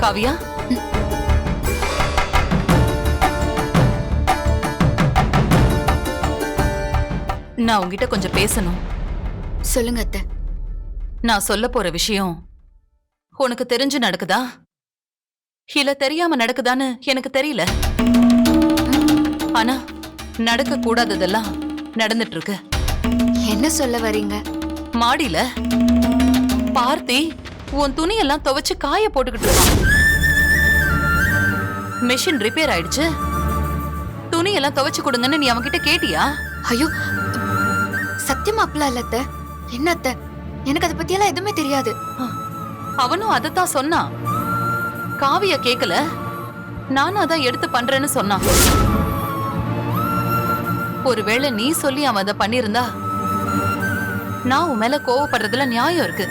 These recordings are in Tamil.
காவியா, நான் உங்ககிட்ட கொஞ்சம் பேசணும். சொல்லுங்க அத்தை. நான் சொல்ல போற விஷயம் உனக்கு தெரிஞ்சு நடக்குதா இல்ல தெரியாம நடக்குதான்னு எனக்கு தெரியல. ஆனா நடக்க கூடாததெல்லாம் நடந்துட்டு இருக்கு. என்ன சொல்ல வரீங்க? மாடியில பார்த்தி உன் துணியெல்லாம் துவைச்சு காய போட்டுக்கிட்டு இருக்கான். மெஷின் ரிப்பேர் ஆயிடுச்சு, துணியெல்லாம் துவைச்சு கொடுங்கன்னு நீ அவன்கிட்ட கேட்டியா? ஐயோ, சத்தியமா அப்பலாம் இல்ல அத்தை. என்ன அத்தை, எனக்கு அதை பத்தி எல்லாம் எதுவுமே தெரியாது. அவனும் அதத்தான் சொன்னான். காவியா கேக்கல, நானும் அதான் எடுத்து பண்றேன்னு சொன்னான். ஒருவேளை நீ சொல்லி அவன் அதை பண்ணிருந்தா நான் உன் மேல கோவப்படுறதுல நியாயம் இருக்கு.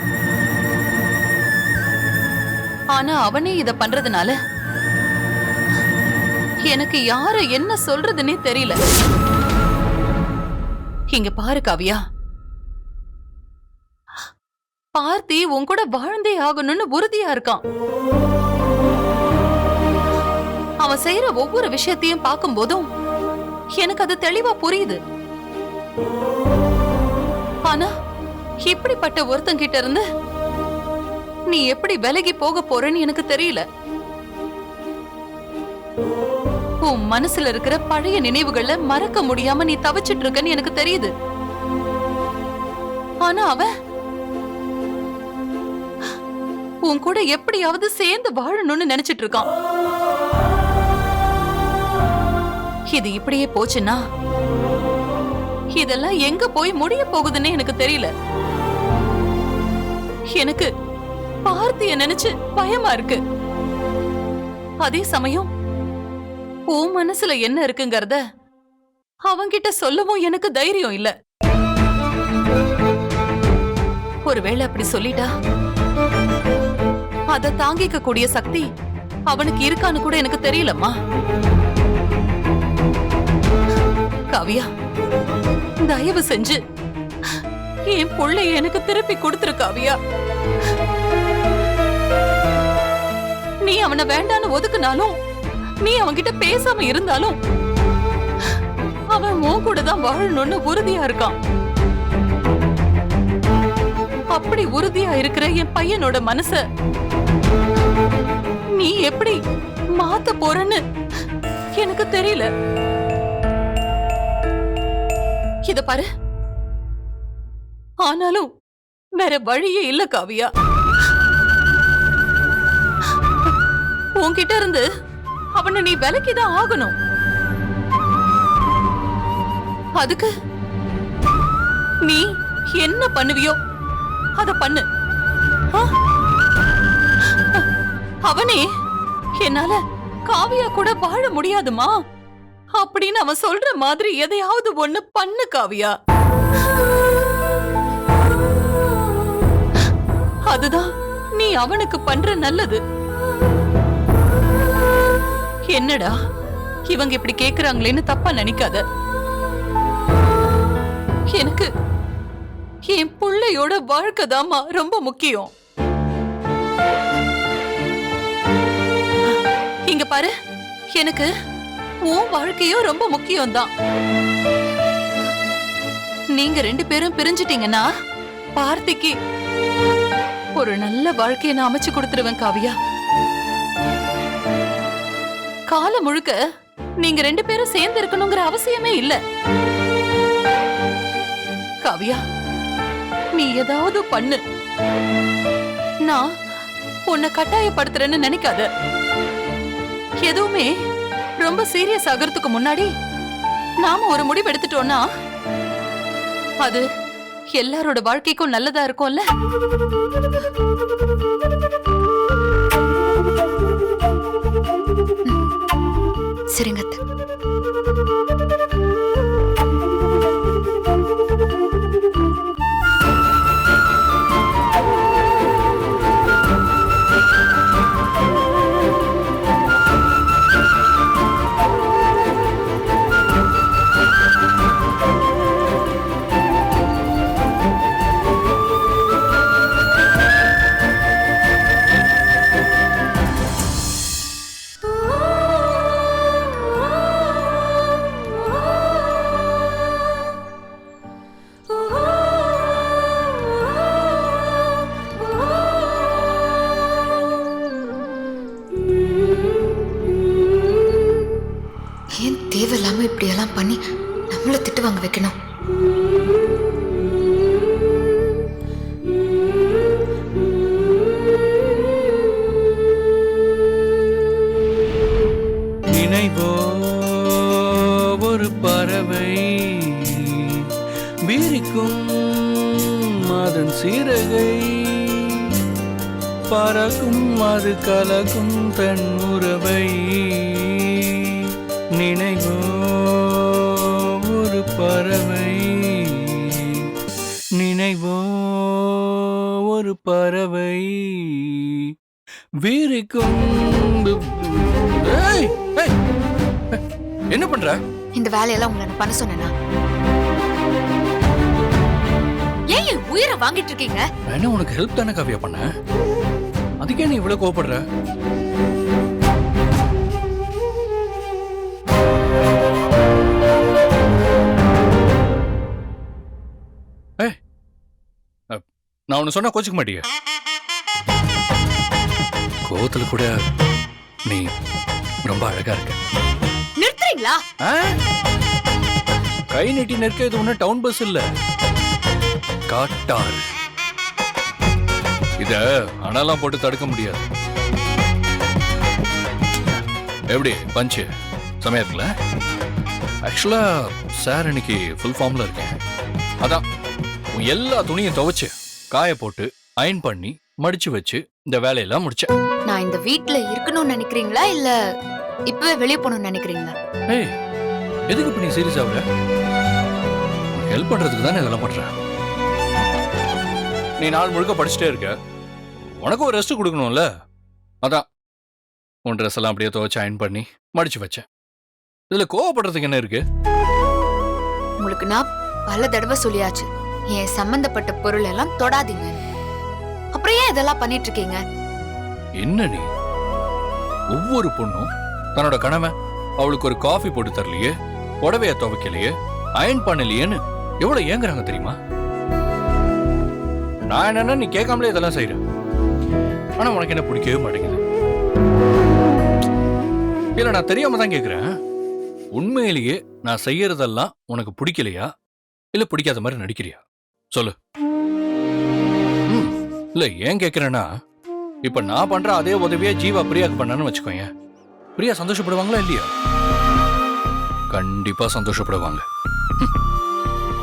ஆனா அவனே இத பண்றதுனால எனக்கு யார என்ன சொல்றதுன்னே தெரியல. இங்க பாரு காவியா, பார்த்தி உன் கூட வாழ்ந்தே ஆகணும்னு உறுதியா இருக்கான். அவன் செய்யற ஒவ்வொரு விஷயத்தையும் பார்க்கும் போதும் எனக்கு அது தெளிவா புரியுது. ஆனா இப்படிப்பட்ட ஒருத்தங்கிட்ட இருந்து நீ எப்படி விலகி போக போறன்னு எனக்கு தெரியல. உன் மனசுல இருக்கிற பழைய நினைவுகளை மறக்க முடியாம நீ தவிச்சிட்டு இருக்கன்னு எனக்கு தெரியுது. ஆனா அவன் உன் கூட எப்படியாவது சேர்ந்து வாழணும்னு நினைச்சிட்டு இருக்கான். இது இப்படியே போச்சுன்னா இதெல்லாம் எங்க போய் முடிய போகுதுன்னு எனக்கு தெரியல. எனக்கு பார்த்திய நினைச்சு பயமா இருக்கு. அதே சமயம் உன் மனசுல என்ன இருக்குங்கறத அவன்கிட்ட சொல்லவும் எனக்கு தைரியம் இல்ல. ஒருவேளை அப்படி சொல்லிட்டா அத தாங்கிக்க கூடிய சக்தி அவனுக்கு இருக்கான்னு கூட எனக்கு தெரியலம்மா. காவியா, தயவு செஞ்சு என் புள்ளைய எனக்கு திருப்பி கொடுத்துரு காவியா. நீ அவனை வேண்டான்னு ஒதுக்குனாலும், நீ அவன்கிட்ட பேசாம இருந்தாலும் அவன் உன் கூட தான் வாழணும்னு உறுதியா இருக்கான். அப்படி உறுதியா இருக்கிற என் பையனோட மனச நீ எப்படி மாத்த போறன்னு எனக்கு தெரியல. இத பாரு, ஆனாலும் வேற வழியே இல்ல காவியா. உன்கிட்ட இருந்து அவனை நீ விலக்கிதான் ஆகணும். அதுக்கு நீ என்ன பண்ணுவியோ அத பண்ணு. அவனே என்னால காவியா கூட வாழ முடியாதுமா அப்படின்னு அவன் சொல்ற மாதிரி எதையாவது ஒண்ணு பண்ணு காவியா. அதுதான் நீ அவனுக்கு பண்ற நல்லது. என்னடா இவங்க இப்படி கேக்குறாங்களேன்னு தப்பா நினைக்காத. எனக்கு என் புள்ளையோட வாழ்க்கை தாமா ரொம்ப முக்கியம். இங்க பாரு, எனக்கு உன் வாழ்க்கையும் ரொம்ப முக்கியம் தான். நீங்க ரெண்டு பேரும் பிரிஞ்சிட்டீங்கன்னா பார்த்திக்கு ஒரு நல்ல வாழ்க்கையை நான் அமைச்சு கொடுத்துருவேன் காவியா. காலம் முழுக்க நீங்க ரெண்டு பேரும் சேர்ந்து இருக்கணுங்கிற அவசியமே இல்ல. காவியா, நீ ஏதாவது பண்ணு. நான் உன்னை கட்டாயப்படுத்துறேன்னு நினைக்காத. எதுவுமே ரொம்ப சீரியஸ் ஆகிறதுக்கு முன்னாடி நாம ஒரு முடிவு எடுத்துட்டோம்னா அது எல்லாரோட வாழ்க்கைக்கும் நல்லதா இருக்கும்ல. சரிங்க. பண்ணி நம்மள திட்டு வாங்க வைக்கணும். நினைவோ ஒரு பறவை விரிக்கும் அதன் சிறகை பறக்கும் அது கலக்கும் தன் உறவை. நினைவோ ஒரு பறவை நினைவோ ஒரு பறவை விரிக்கும். ஏய், ஏய், என்ன பண்ற? இந்த வேலையெல்லாம் உங்களை நான் பண்ண சொன்னேனா? ஏன் என் உயிரை வாங்கிட்டு இருக்கீங்க? நான் என்ன உனக்கு ஹெல்ப் தானே காவியா பண்ண? அதுக்கே நீ இவ்வளவு கோவப்படுற? ஏய், நான் ஒன்னு சொன்னா கோச்சுக்க மாட்டிய? கோவத்துல கூட நீ ரொம்ப அழகா இருக்க. நிறுத்துறீங்களா? கை நீட்டி நிற்க இது ஒண்ணு டவுன் பஸ் இல்ல, காட்டாறு. இத அனலாம் போட்டு தடுக்க முடியாது. எப்படி பஞ்சு செமையா இருக்குல்ல? ஆக்சுவலா சார் இன்னைக்கு ஃபுல் ஃபார்ம்ல இருக்கேன். அதான் உன் எல்லா துணியும் துவைச்சு காய போட்டு அயன் பண்ணி மடிச்சு வச்சு இந்த வேலையெல்லாம் முடிச்சேன். நான் இந்த வீட்ல இருக்கணும்னு நினைக்கிறீங்களா இல்ல இப்பவே வெளியே போகணும்னு நினைக்கிறீங்களா? ஏய், எதுக்கு இப்ப நீ சீரியஸ் ஆகுற? ஹெல்ப் பண்றதுக்கு தானே இதெல்லாம் பண்ற. நீ நாள் முழுக்க படிச்சுட்டே இருக்க, உனக்கு ஒரு ரெஸ்ட் கொடுக்கணும்ல. அதான் உன் ட்ரெஸ் எல்லாம் அப்படியே துவைச்சு அயன் பண்ணி மடிச்சு வச்சேன். இதுல கோவப்படுறதுக்கு என்ன இருக்கு? உங்களுக்கு நான் பல தடவை சொல்லியாச்சு, என் சம்பந்தப்பட்ட பொருள் எல்லாம் தொடாதீங்க. அப்புறம் ஏன் இதெல்லாம் பண்ணிட்டு இருக்கீங்க? என்ன நீ ஒவ்வொரு பொண்ணும் தன்னோட கணவன் அவளுக்கு ஒரு காஃபி போட்டு தரலையே, புடவைய துவைக்கலையே, அயன் பண்ணலையேன்னு எவ்வளவு ஏங்குறாங்க தெரியுமா? நான் என்னன்னா நீ கேட்காமலே இதெல்லாம் செய்யற. ஆனா உனக்கு என்ன பிடிக்கவே மாட்டேங்குது. இல்ல நான் தெரியாம தான் கேக்குறேன். உண்மையிலேயே நான் செய்யறதெல்லாம் உனக்கு பிடிக்கலையா இல்ல பிடிக்காத மாதிரி நடிக்கிறியா? சொல்லு. இல்ல ஏன் கேக்குறேன்னா, இப்ப நான் பண்ற அதே உதவியே ஜீவா பிரியாக்கு பண்ணான்னு வச்சுக்கோங்க. பிரியா சந்தோஷப்படுவாங்களா இல்லையா? கண்டிப்பா சந்தோஷப்படுவாங்க.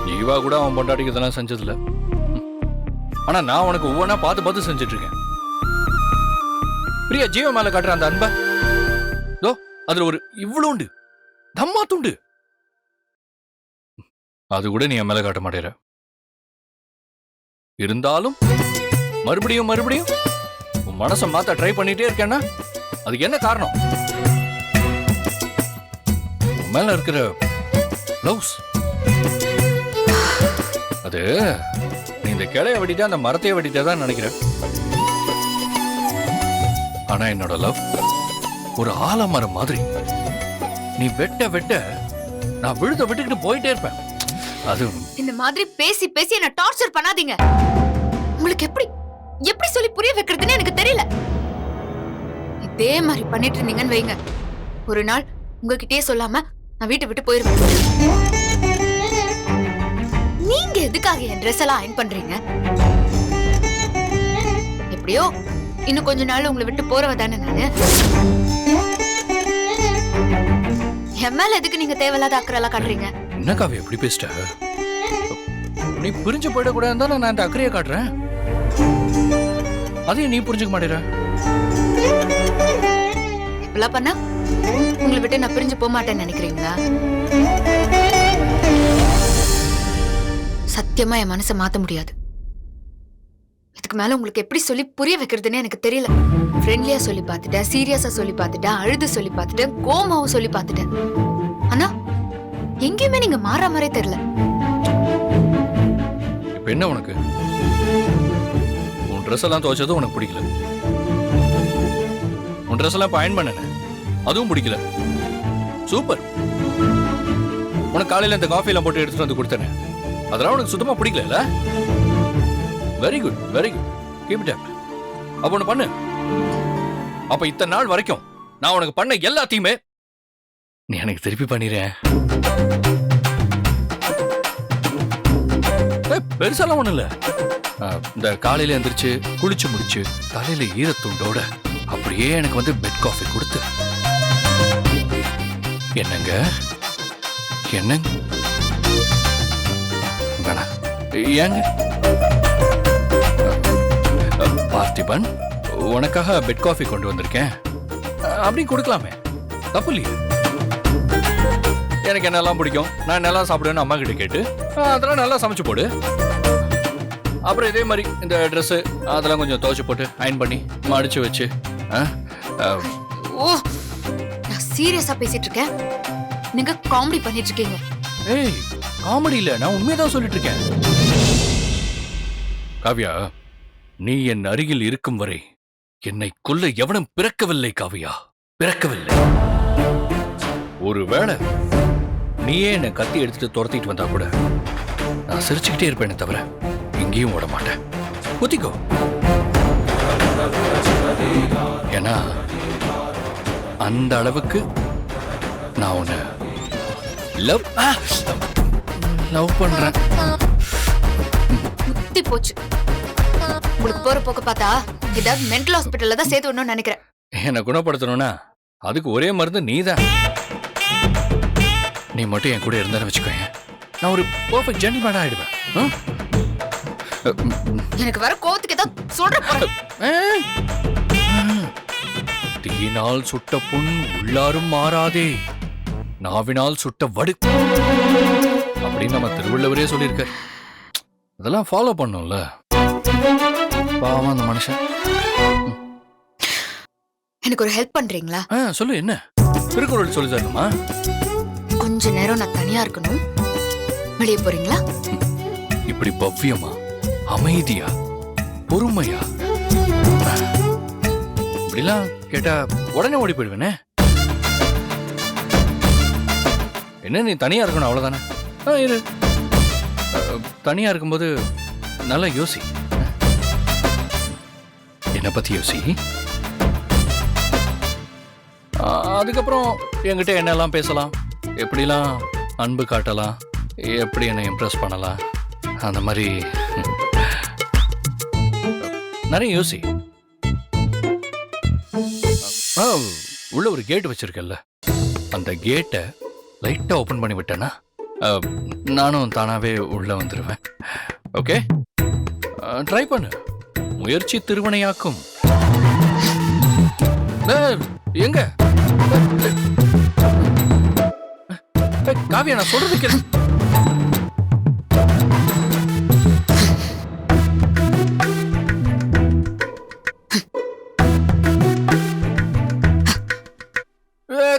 ஜீவா கூட அவன் பொண்டாட்டிக்கு இதெல்லாம் செஞ்சதில்ல. ஆனா நான் உனக்கு ஒவ்வொன்னா பார்த்து பார்த்து செஞ்சுட்டு இருக்கேன். பிரியா ஜீவா மேல காட்டுற அந்த அன்ப தோ அதுல ஒரு இவ்வளோண்டு தம்மா துண்டு அது கூட நீ என் மேல காட்ட மாட்டேற. இருந்தாலும் மறுபடியும் மறுபடியும் உன் மனசை மாத்த ட்ரை பண்ணிட்டே இருக்கேன்னா அதுக்கு என்ன காரணம்? உன் மேல இருக்கிற லவ்ஸ். அது நீ இந்த கிளைய வெட்டிட்டா அந்த மரத்தையே வெட்டிட்டே தான் நினைக்கிறேன். ஆனா என்னோட லவ் ஒரு ஆலமரம் மாதிரி. நீ வெட்ட வெட்ட நான் விழுத விட்டுக்கிட்டு போயிட்டே இருப்பேன். அது இந்த மாதிரி பேசி பேசி என்ன டார்ச்சர் பண்ணாதீங்க. உங்களுக்கு எப்படி எப்படி சொல்லி புரிய வைக்கிறதுன்னு எனக்கு தெரியல. இதே மாதிரி பண்ணிட்டு இருந்தீங்கன்னு வைங்க, ஒரு நாள் உங்ககிட்டயே சொல்லாம நான் வீட்டை விட்டு போயிருவேன். நீங்க எதுக்காக என் ட்ரெஸ் எல்லாம் அயன் பண்றீங்க? எப்படியோ இன்னும் கொஞ்ச நாள் உங்களை விட்டு போறவ தானே நானு. என் மேல எதுக்கு நீங்க தேவையில்லாத அக்கறையெல்லாம் காட்டுறீங்க? என்ன காவி எப்படி பேசிட்ட? நீ புரிஞ்சு போயிடக்கூடாது தான் நான் இந்த அக்கறையை காட்டுறேன். அதையும் நீ புரிஞ்சுக்க மாட்டேற. இப்பெல்லாம் பண்ணா உங்களை விட்டு நான் பிரிஞ்சு போக மாட்டேன்னு நினைக்கிறீங்களா? சத்தியமா என் மனசை மாத்த முடியாது. இதுக்கு மேல உங்களுக்கு எப்படி சொல்லி புரிய வைக்கிறதுன்னு எனக்கு தெரியல. ஃப்ரெண்ட்லியா சொல்லி பார்த்துட்டேன், சீரியஸா சொல்லி பார்த்துட்டேன், அழுது சொல்லி பார்த்துட்டேன், கோமாவும் சொல்லி பார்த்துட்டேன். ஆனா எங்கேயுமே நீங்க மாற மாதிரியே தெரியல. இப்ப என்ன உனக்கு? உன் ட்ரெஸ் எல்லாம் துவைச்சதும் உனக்கு பிடிக்கல. உன் ட்ரெஸ் எல்லாம் அயன் பண்ணன அதுவும் பிடிக்கல. சூப்பர். உனக்கு காலையில இந்த காஃபி எல்லாம் போட்டு எடுத்துட்டு வந்து கொடுத்தேன், அதெல்லாம் உனக்கு சுத்தமா பிடிக்கல. Very good, very good. Keep it up. அப்ப ஒண்ணு பண்ணு. அப்ப இத்தனை நாள் வரைக்கும் நான் உனக்கு பண்ண எல்லாத்தையுமே நீ எனக்கு திருப்பி பண்ணிடுறேன். பெருசாலாம் ஒண்ணும் இல்ல. இந்த காலையில எந்திரிச்சு குளிச்சு முடிச்சு தலையில ஈரத்துண்டோட அப்படியே எனக்கு வந்து பெட் காஃபி கொடுத்து என்னங்க என்னங்க வேணா ஏங்க பார்த்திபன் உனக்காக பெட் காஃபி கொண்டு வந்திருக்கேன் அப்படி கொடுக்கலாமே, தப்பு இல்லையே. எனக்கு என்னெல்லாம் பிடிக்கும், நான் நல்லா சாப்பிடுவேன்னு அம்மா கிட்ட கேட்டு அதெல்லாம் நல்லா சமைச்சு போடு. அப்புறம் இதே மாதிரி இந்த ட்ரெஸ் அதெல்லாம் கொஞ்சம் துவைச்சு போட்டு அயன் பண்ணி மடிச்சு வச்சு. ஓ, நான் சீரியஸா பேசிட்டு இருக்கேன், நீங்க காமெடி பண்ணிட்டு இருக்கீங்க. ஏய், காமெடி இல்ல, நான் உண்மையதான் சொல்லிட்டு இருக்கேன். காவ்யா, நீ என் அருகில் இருக்கும் வரை என்னை கொல்ல எவனும் பிறக்கவில்லை காவ்யா, பிறக்கவில்லை. ஒருவேளை நீயே என்னை கத்தி எடுத்துட்டு துரத்திட்டு வந்தா கூட நான் சிரிச்சுக்கிட்டே இருப்பேனே தவிர எங்கேயும் ஓட மாட்டேன். குத்திக்கோ. ஏன்னா அந்த அளவுக்கு நான் உன்னை லவ் பண்றேன். முத்தி போச்சு. உங்களுக்கு போற போக்க பார்த்தா ஏதாவது மென்டல் ஹாஸ்பிட்டல்ல தான் சேர்த்து விடணும்னு நினைக்கிறேன். என்னை குணப்படுத்தணும்னா அதுக்கு ஒரே மருந்து நீதான். நீ மட்டும் என் கூட இருந்தான்னு வச்சுக்கோங்க, நான் ஒரு பெர்ஃபெக்ட் ஜென்டில்மேன் ஆயிடுவேன். எனக்கு வர கோவத்துக்கு ஏதாவது சொல்ற போறேன். தீயினால் சுட்ட புண் உள்ளாரும் மாறாதே, நாவினால் சுட்ட வடு அப்படின்னு நம்ம திருவள்ளுவரே சொல்லியிருக்க. அதெல்லாம் ஃபாலோ பண்ணும்ல. பாவம் அந்த மனுஷன். எனக்கு ஒரு ஹெல்ப் பண்றீங்களா? சொல்லு, என்ன திருக்குறள் சொல்லி தரணுமா? கொஞ்ச நேரம் நான் தனியா இருக்கணும், வெளியே போறீங்களா? இப்படி பவ்யமா அமைதியா பொறுமையா இப்படிலாம் கேட்டா உடனே ஓடி போயிடுவேனே. என்ன நீ தனியா இருக்கணும் அவ்வளவுதானே? இரு. தனியா இருக்கும்போது நல்லா யோசி, என்னை பத்தி யோசி. அதுக்கப்புறம் என்கிட்ட என்னெல்லாம் பேசலாம், எப்படிலாம் அன்பு காட்டலாம், எப்படி என்னை இம்ப்ரெஸ் பண்ணலாம், அந்த மாதிரி நிறைய யோசி. உள்ள ஒரு கேட் வச்சிருக்கல, அந்த கேட்டை லைட்டா ஓபன் பண்ணி விட்டேன்னா நானும் தானாவே உள்ள வந்துருவேன். ஓகே, ட்ரை பண்ணு. முயற்சி திருவினையாக்கும். எங்க காவியா, நான் சொல்றது கேளு.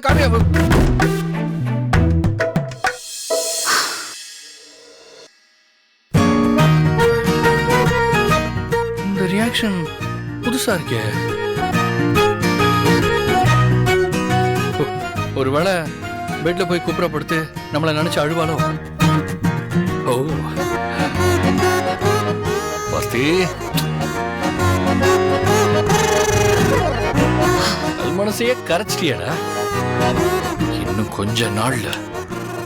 காவியா, இந்த ரியாக்ஷன் புதுசா இருக்கே. ஒருவேளை பெட்ல போய் குப்புறப்படுத்து நம்மளை நினைச்சு அழுவாளோ? ஓ பஸ்தி, மனசையே கரைச்சிட்டியடா. இன்னும் கொஞ்ச நாள்ல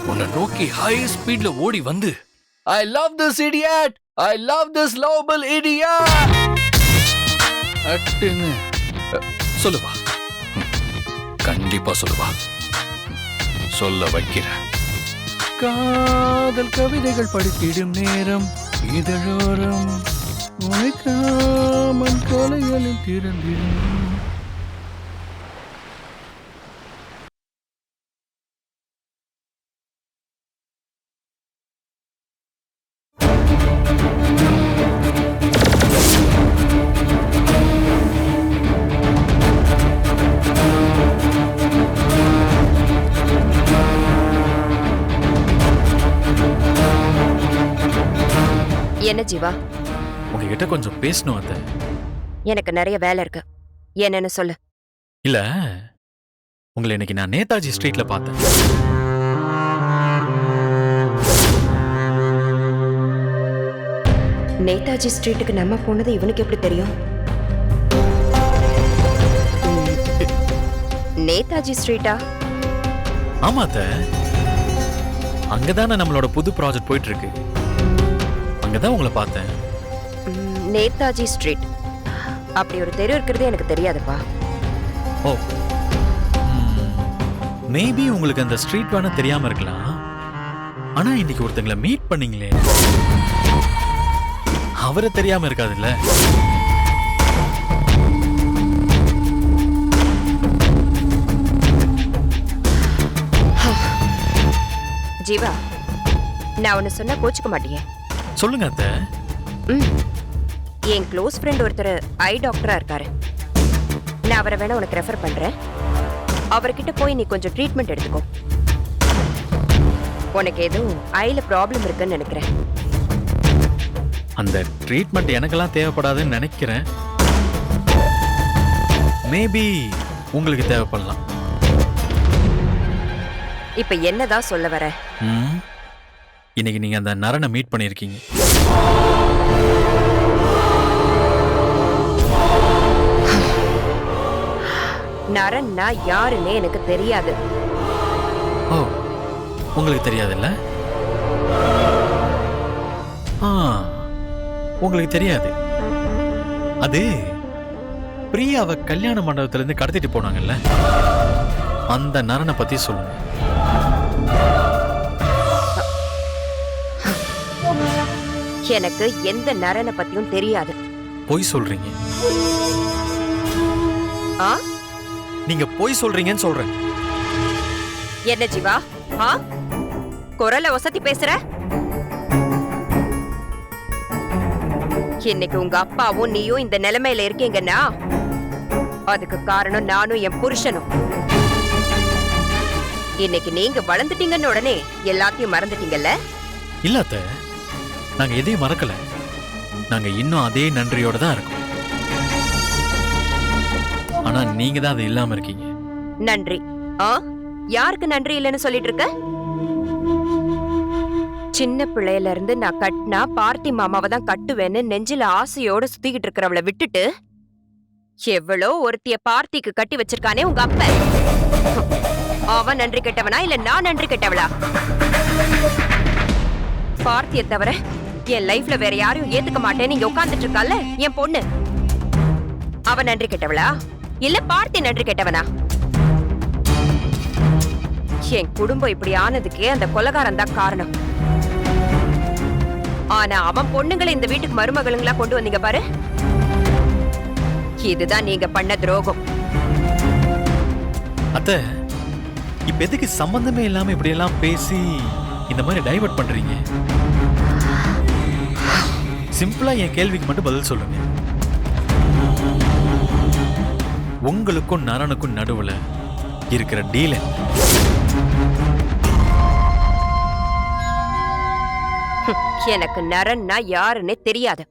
உன்னை நோக்கி ஹை ஸ்பீட்ல ஓடி வந்து I love this idiot, I love this lovable idiot அட்டுன்னு சொல்லுவா. கண்டிப்பா சொல்லுவா. சொல்ல வைக்கிற. காதல் கவிதைகள் படித்திடும் நேரம் இதழோரம் உழைக்காமல் கொலைகளில் திறந்திடும். என்ன ஜீவா, உங்ககிட்ட கொஞ்சம் பேசணும். அத்தை, எனக்கு நிறைய வேலை இருக்கு. என்னன்னு சொல்லு. இல்ல, உங்களை இன்னைக்கு நான் நேதாஜி ஸ்ட்ரீட்ல பார்த்தேன். நேதாஜி ஸ்ட்ரீட்டுக்கு நம்ம போனது இவனுக்கு எப்படி தெரியும்? நேதாஜி ஸ்ட்ரீட்டா? ஆமா அத்தை, அங்கதானே நம்மளோட புது ப்ராஜெக்ட் போயிட்டு இருக்கு. அங்கதான் உங்களை பார்த்தேன். நேதாஜி ஸ்ட்ரீட் அப்படி ஒரு தெரு இருக்கிறது எனக்கு தெரியாதுப்பா. ஓ, மேபி உங்களுக்கு அந்த ஸ்ட்ரீட் வேணா தெரியாம இருக்கலாம். ஆனா இன்னைக்கு ஒருத்தங்களை மீட் பண்ணீங்களே, அவரை தெரியாம இருக்காதுல்ல? ஜீவா, நான் ஒன்னு சொன்னா கோச்சுக்க மாட்டியே? சொல்லுங்க அத்தை. என் க்ளோஸ் ஃப்ரெண்ட் ஒருத்தர் ஐ டாக்டரா இருக்காரு. நான் அவரை வேணா உனக்கு ரெஃபர் பண்றேன். அவர்கிட்ட போய் நீ கொஞ்சம் ட்ரீட்மெண்ட் எடுத்துக்கோ. உனக்கு எதுவும் ஐல ப்ராப்ளம் இருக்குன்னு நினைக்கிறேன். அந்த ட்ரீட்மெண்ட் எனக்கெல்லாம் தேவைப்படாதுன்னு நினைக்கிறேன். மேபி உங்களுக்கு தேவைப்படலாம். இப்ப என்னதான் சொல்ல வர? இன்னைக்கு நீங்க அந்த நரனை மீட் பண்ணிருக்கீங்க. நரன்னா யாருன்னே எனக்கு தெரியாது. ஓ, உங்களுக்கு தெரியாதுல்ல? உங்களுக்கு தெரியாது. அது பிரியாவை கல்யாண மண்டபத்துல இருந்து கடத்திட்டு போனாங்கல்ல, அந்த நரனை பத்தி சொல்லுங்க. எனக்கு எந்த நரனை பத்தியும் தெரியாது. பொய் சொல்றீங்க. ஆ, நீங்க பொய் சொல்றீங்கன்னு சொல்றேன். என்ன ஜீவா, குரலை வசதி பேசுற? இன்னைக்கு உங்க அப்பாவும் நீயும் இந்த நிலைமையில இருக்கீங்கன்னா அதுக்கு காரணம் நானும் என் புருஷனும். இன்னைக்கு நீங்க வளர்ந்துட்டீங்கன்னு உடனே எல்லாத்தையும் மறந்துட்டீங்கல்ல? இல்ல அத்தை, நாங்க எதையும் மறக்கல. நாங்க இன்னும் அதே நன்றியோட தான் இருக்கோம். ஆனா நீங்க தான் அது இல்லாம இருக்கீங்க. நன்றி? யாருக்கு நன்றி இல்லைன்னு சொல்லிட்டு இருக்க? சின்ன பிள்ளையில இருந்து நான் கட்டினா பார்த்தி மாமாவை தான் கட்டுவேன்னு நெஞ்சில ஆசையோட சுத்திக்கிட்டு இருக்கிறவளை விட்டுட்டு எவ்வளோ ஒருத்திய பார்த்திக்கு கட்டி வச்சிருக்கானே உங்க அப்ப. அவன் நன்றி கெட்டவனா இல்ல நான் நன்றி கெட்டவளா? பார்த்திய தவிர என் லைஃப்ல வேற யாரையும் ஏத்துக்க மாட்டேன்னு இங்க உட்கார்ந்துட்டு இருக்கால என் பொண்ணு, அவன் நன்றி கெட்டவளா இல்ல பார்த்தி நன்றி கெட்டவனா? என் குடும்பம் இப்படி ஆனதுக்கே அந்த கொலைகாரன் தான் காரணம். ஆனா அவன் பொண்ணுங்களை இந்த வீட்டுக்கு மருமகளுங்களா கொண்டு வந்தீங்க பாரு, இதுதான் நீங்க பண்ண துரோகம். அத்தை, இப்ப எதுக்கு சம்பந்தமே இல்லாம இப்படி எல்லாம் பேசி இந்த மாதிரி டைவர்ட் பண்றீங்க? சிம்பிளா என் கேள்விக்கு மட்டும் பதில் சொல்லுங்க. உங்களுக்கும் நரனுக்கும் நடுவுல இருக்கிற டீல் என்ன? எனக்கு நரன்னா யாருன்னே தெரியாது.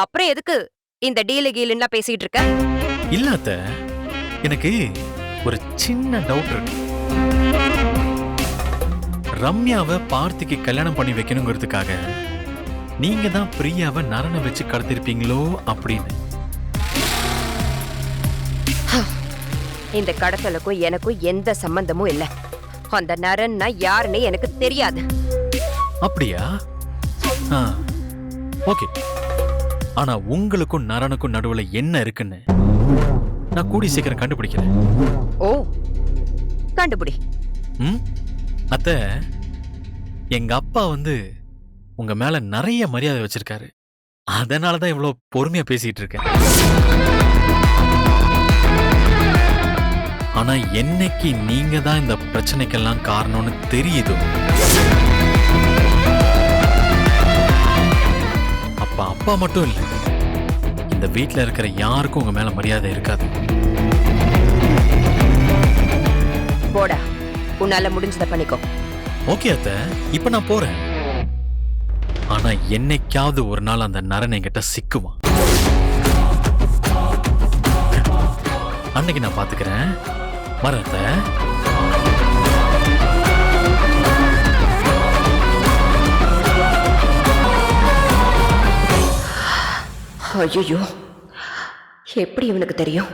அப்புறம் எதுக்கு இந்த டீலு கீலுன்னா பேசிட்டு இருக்க? இல்ல அத்தை, எனக்கு ஒரு சின்ன டவுட் இருக்கு. ரம்யாவை பார்த்திக்கு கல்யாணம் பண்ணி வைக்கணுங்கிறதுக்காக நீங்க தான் பிரியாவை நரனை வச்சு கடத்திருப்பீங்களோ அப்படின்னு. இந்த கடத்தலுக்கும் எனக்கும் எந்த சம்பந்தமும் இல்ல. அந்த நரன்னா யாருன்னு எனக்கு தெரியாது. அப்படியா? ஓகே. ஆனா உங்களுக்கும் நரனுக்கும் நடுவுல என்ன இருக்குன்னு நான் கூடி சீக்கிரம் கண்டுபிடிக்கிறேன். ஓ, கண்டுபிடி. அத்தை, எங்க அப்பா உங்க மேல நிறைய மரியாதை வச்சிருக்காரு. அதனாலதான் இவ்வளவு பொறுமையா பேசிட்டு இருக்கேன். ஆனா என்னைக்கு நீங்க தான் இந்த பிரச்சனைக்கெல்லாம் காரணம்னு தெரியுதோ, அப்ப அப்பா மட்டும் இல்ல, இந்த வீட்ல இருக்கிற யாருக்கும் உங்க மேல மரியாதை இருக்காது. போடா, உன்னால முடிஞ்சதை பண்ணிக்கோ. ஓகே அத்தை, இப்ப நான் போறேன். ஆனா என்னைக்காவது ஒரு நாள் அந்த நரன் என்கிட்ட சிக்குவான். அன்னைக்கு நான் பாத்துக்கிறேன். வரேன் அத்தை. ஐயோ, எப்படி இவனுக்கு தெரியும்?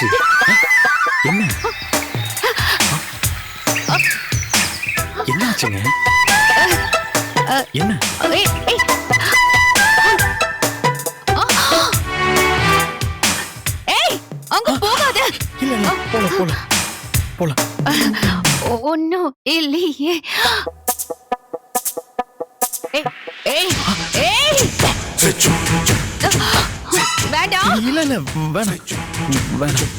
என்னாச்சு என்ன என்னாச்சுங்க என்ன ஏய், ஏய். ஏய், அங்க போகாத. இல்ல இல்ல போல போல ஒண்ணும் இல்லையே. ஏய், ஏய், ஏய். வேண்டாம். இல்ல வேணாம்